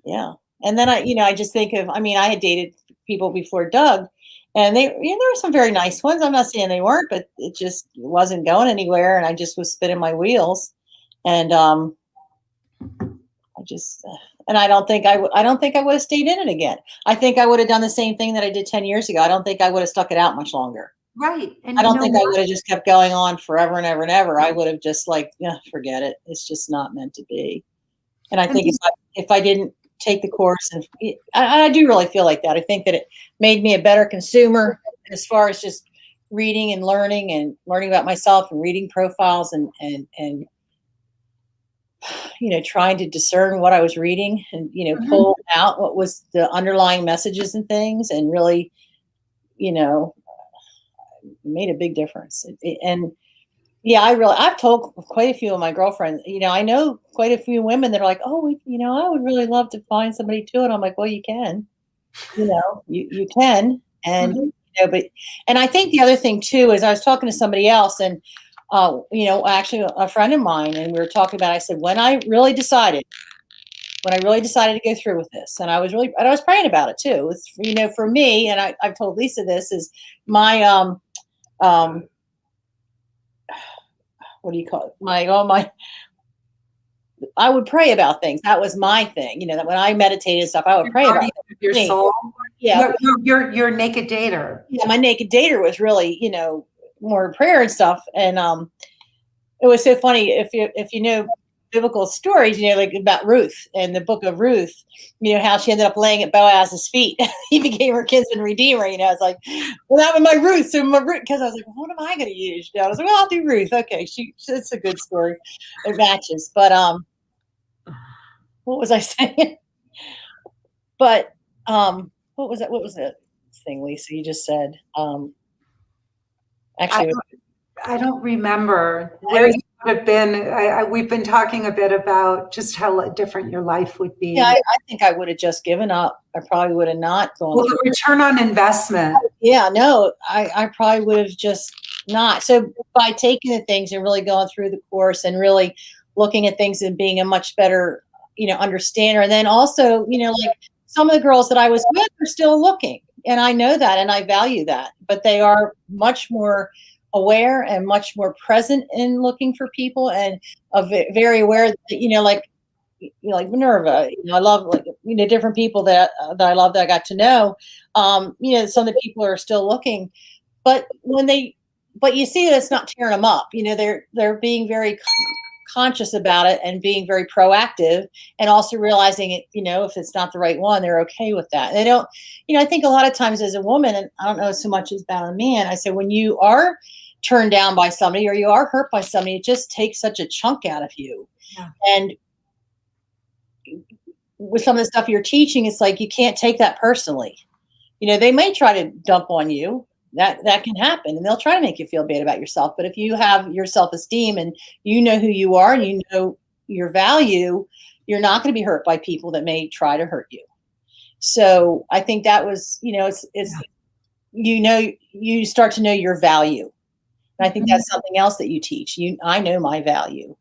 yeah. And then I just think of, I mean, I had dated people before Doug, and there were some very nice ones. I'm not saying they weren't, but it just wasn't going anywhere. And I just was spinning my wheels. And I don't think I would have stayed in it again. I think I would have done the same thing that I did 10 years ago. I don't think I would have stuck it out much longer. right. And I don't you know think I what? would have just kept going on forever and ever and ever. I would have just like, yeah, forget it. It's just not meant to be. And I think if I didn't take the course, and I do really feel like that. I think that it made me a better consumer as far as just reading and learning about myself and reading profiles and trying to discern what I was reading and, Mhm. pull out what was the underlying messages and things, and really, made a big difference. And yeah, I've told quite a few of my girlfriends, I know quite a few women that are like, oh, I would really love to find somebody too. And I'm like, well, you can, you can. And, Mhm. and I think the other thing too, is I was talking to somebody else, and, actually a friend of mine, and we were talking about, I said, when I really decided to go through with this, and I was praying about it too. It's, for me, and I've told Lisa this, is my, what do you call it? I would pray about things. That was my thing. That when I meditated and stuff, I would pray about it. Your soul. Yeah. You're naked dater. Yeah. My naked dater was really, more prayer and stuff. And, it was so funny. If you know biblical stories, like about Ruth and the book of Ruth, how she ended up laying at Boaz's feet. He became her kinsman redeemer. I was like, well, that was my Ruth. So my Ruth, because I was like, what am I going to use? I was like, well, I'll do Ruth. Okay, it's a good story. It matches. But what was I saying? But what was that? What was the thing, Lisa? You just said. Actually, I don't remember where you would have been. We've been talking a bit about just how different your life would be. yeah, I think I would have just given up. I probably would have not gone. Well, the return on investment. Yeah, no, I probably would have just not. So by taking the things and really going through the course and really looking at things and being a much better, understander. And then also, like some of the girls that I was with are still looking, and I know that, and I value that, but they are much more aware and much more present in looking for people, and very aware that, like Minerva, I love different people that I love that I got to know. Some of the people are still looking, but you see that it's not tearing them up. They're being very conscious about it and being very proactive, and also realizing it. If it's not the right one, they're okay with that. They don't. I think a lot of times as a woman, and I don't know so much as about a man. I say when you are turned down by somebody or you are hurt by somebody, it just takes such a chunk out of you. Yeah. And with some of the stuff you're teaching, it's like you can't take that personally. They may try to dump on you. That can happen, and they'll try to make you feel bad about yourself. But if you have your self-esteem and you know who you are and you know your value, you're not going to be hurt by people that may try to hurt you. So I think that was, you start to know your value. And I think that's something else that you teach. I know my value.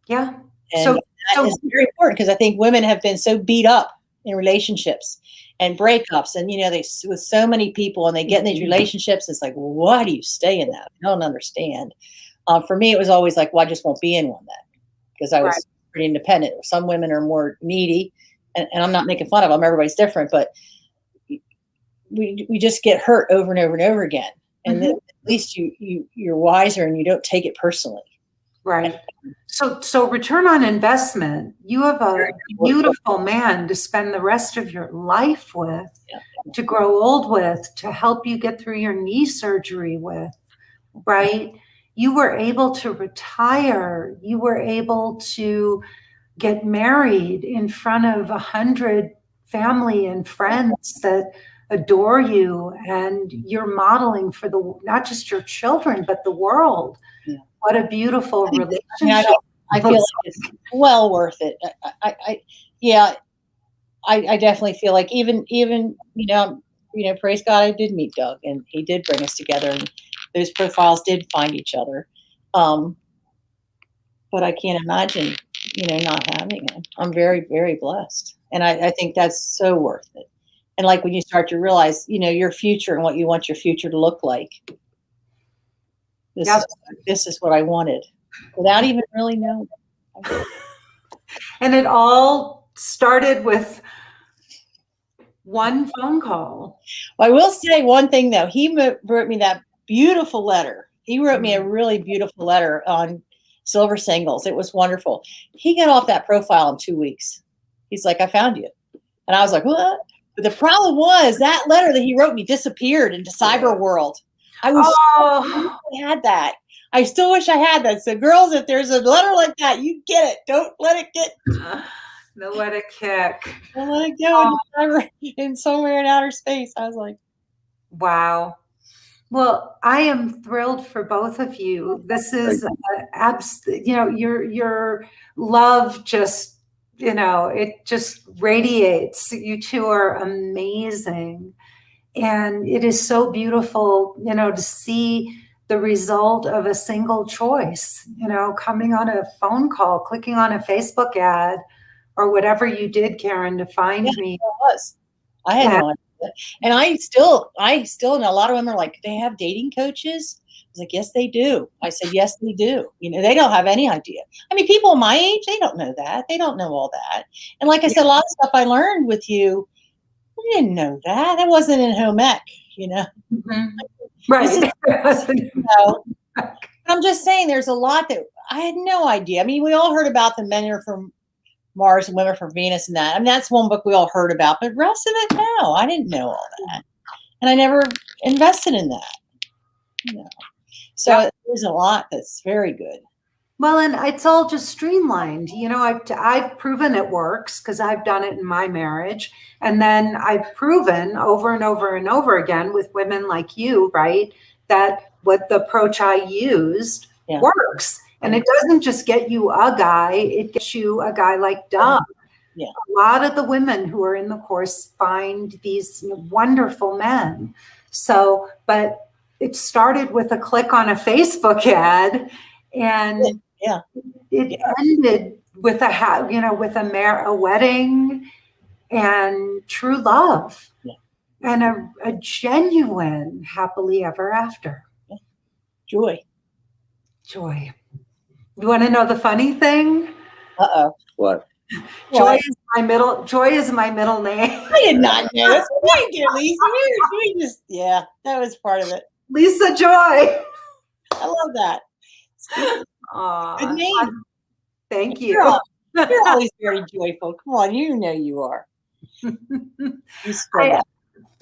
Yeah. And that is very important, because I think women have been so beat up in relationships and breakups, and they with so many people, and they get in these relationships. It's like, well, why do you stay in that? I don't understand. For me, it was always like, well, I just won't be in one then, because I was pretty independent. Some women are more needy, and I'm not making fun of them. Everybody's different, but we just get hurt over and over and over again. And then at least you're wiser and you don't take it personally. Right. So return on investment, you have a beautiful man to spend the rest of your life with, to grow old with, to help you get through your knee surgery with, right? You were able to retire. You were able to get married in front of 100 family and friends that adore you, and you're modeling for not just your children, but the world. Yeah. What a beautiful relationship. I feel like it's well worth it. I definitely feel like even praise God, I did meet Doug, and he did bring us together, and those profiles did find each other. But I can't imagine, not having him. I'm very, very blessed, and I think that's so worth it. And like when you start to realize, your future and what you want your future to look like. This is what I wanted without even really knowing. And it all started with one phone call. Well, I will say one thing though. He wrote me that beautiful letter. He wrote me a really beautiful letter on silver singles. It was wonderful. He got off that profile in 2 weeks. He's like, I found you. And I was like, what? But the problem was that letter that he wrote me disappeared into cyber world. I had that. I still wish I had that. So girls, if there's a letter like that, you get it. Don't let it get. Don't let it kick. Don't let it go in somewhere in outer space. I was like, wow. Well, I am thrilled for both of you. This is your love just, it just radiates. You two are amazing. And it is so beautiful, to see the result of a single choice, coming on a phone call, clicking on a Facebook ad, or whatever you did, Karen, to find me. It was. I had no idea. And I still know a lot of women are like, they have dating coaches? I was like, yes, they do. I said, yes, they do. They don't have any idea. I mean, people my age, they don't know that. They don't know all that. And like I said, a lot of stuff I learned with you, I didn't know that. That wasn't in home ec, Mm-hmm. Right. I'm just saying there's a lot that I had no idea. I mean, we all heard about the men are from Mars and women from Venus and that. I mean, that's one book we all heard about, but the rest of it, no, I didn't know all that. And I never invested in that. So there's a lot that's very good. Well, and it's all just streamlined. I've proven it works because I've done it in my marriage. And then I've proven over and over and over again with women like you, right, that what the approach I used works. And it doesn't just get you a guy, it gets you a guy like Doug. Yeah. A lot of the women who are in the course find these wonderful men. So, but it started with a click on a Facebook ad, and it ended with a wedding and true love and a genuine happily ever after. Joy. You want to know the funny thing? What? Joy is my middle name. I did not know. That's what I did, Lisa. That was part of it. Lisa Joy. I love that. Good name. Thank you. You're always very joyful. Come on, you are.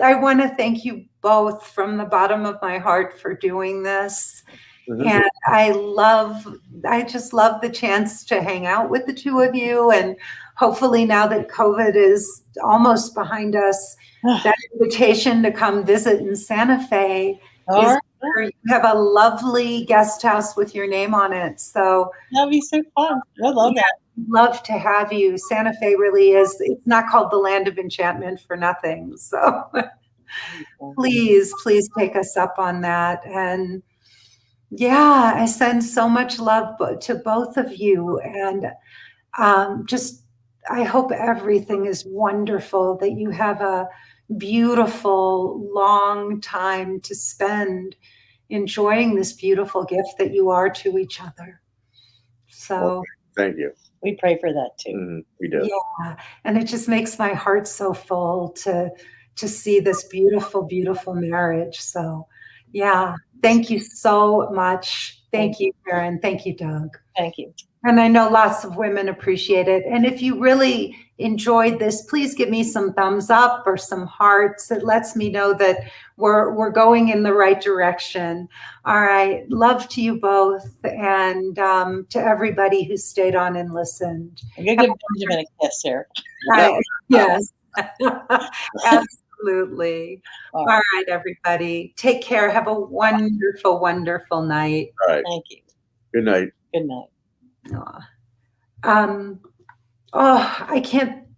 I want to thank you both from the bottom of my heart for doing this. Mm-hmm. And I just love the chance to hang out with the two of you. And hopefully now that COVID is almost behind us, that invitation to come visit in Santa Fe is where you have a lovely guest house with your name on it. So that'd be so fun. I love that. Love to have you. Santa Fe really is, it's not called the land of enchantment for nothing. So please take us up on that. And I send so much love to both of you. And I hope everything is wonderful, that you have a beautiful, long time to spend enjoying this beautiful gift that you are to each other. So thank you. We pray for that too. We do. Yeah, and it just makes my heart so full to see this beautiful, beautiful marriage. So, yeah, thank you so much. Thank you, Karen. Thank you, Doug. Thank you. And I know lots of women appreciate it. And if you really enjoyed this, please give me some thumbs up or some hearts. It lets me know that we're going in the right direction. All right. Love to you both, and to everybody who stayed on and listened. You're give Benjamin a kiss here. Yes. Absolutely. All right, everybody. Take care. Have a wonderful, wonderful night. All right. Thank you. Good night. Good night. I can't